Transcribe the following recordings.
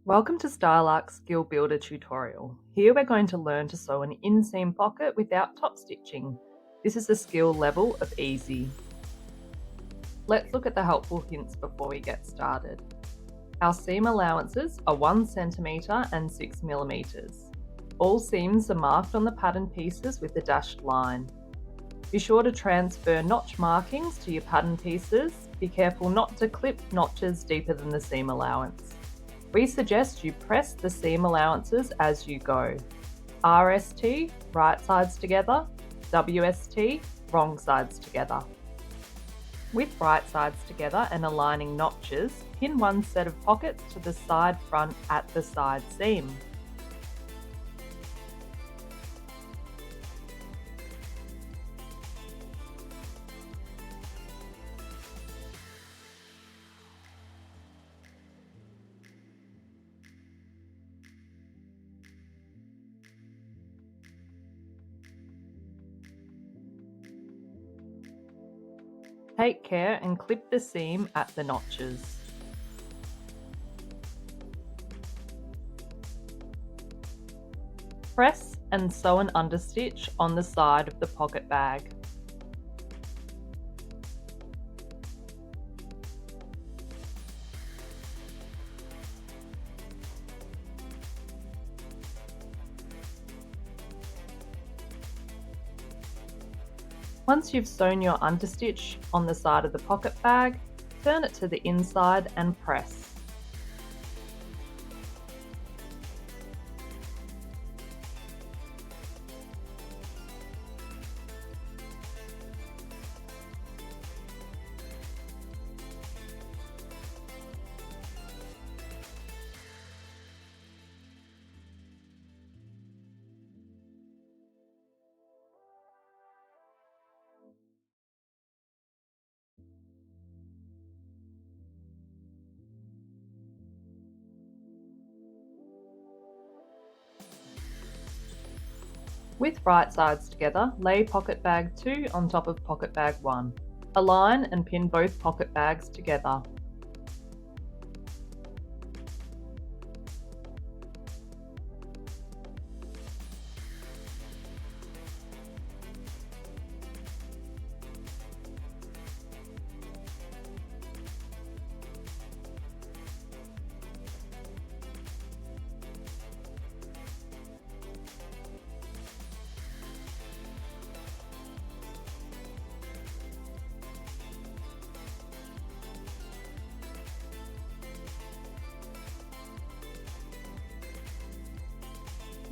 Welcome to Stylarc Skill Builder tutorial. Here we're going to learn to sew an inseam pocket without top stitching. This is a skill level of easy. Let's look at the helpful hints before we get started. Our seam allowances are 1 cm and 6 mm. All seams are marked on the pattern pieces with a dashed line. Be sure to transfer notch markings to your pattern pieces. Be careful not to clip notches deeper than the seam allowance. We suggest you press the seam allowances as you go. RST, right sides together. WST, wrong sides together. With right sides together and aligning notches, pin one set of pockets to the side front at the side seam. Take care and clip the seam at the notches. Press and sew an understitch on the side of the pocket bag. Once you've sewn your understitch on the side of the pocket bag, turn it to the inside and press. With right sides together, lay pocket bag 2 on top of pocket bag 1. Align and pin both pocket bags together.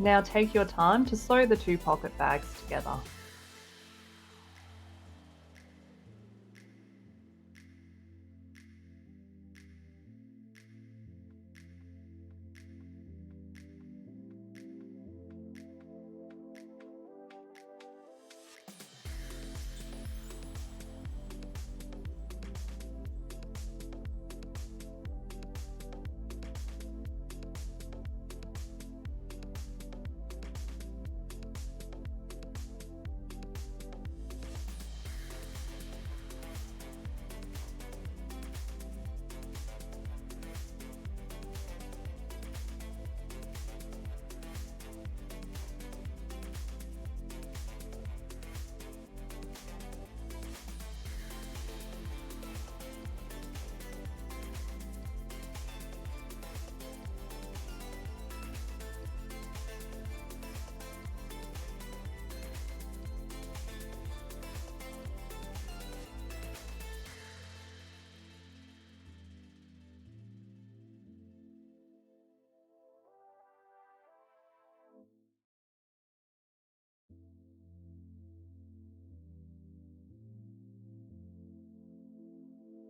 Now take your time to sew the 2 pocket bags together.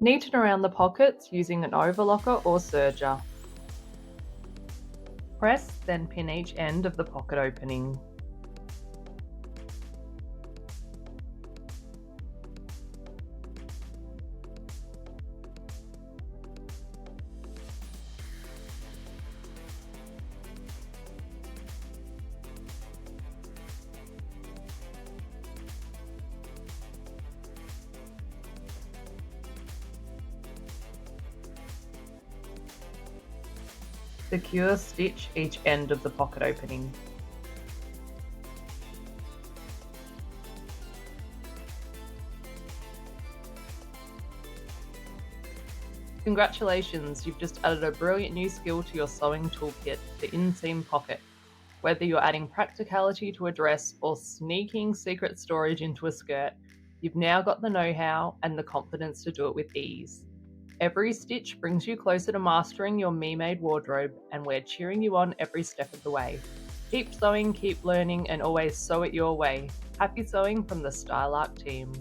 Neaten around the pockets using an overlocker or serger. Press, then pin each end of the pocket opening. Secure stitch each end of the pocket opening. Congratulations, you've just added a brilliant new skill to your sewing toolkit, the inseam pocket. Whether you're adding practicality to a dress or sneaking secret storage into a skirt, you've now got the know-how and the confidence to do it with ease. Every stitch brings you closer to mastering your me-made wardrobe, and we're cheering you on every step of the way. Keep sewing, keep learning, and always sew it your way. Happy sewing from the Style Arc team.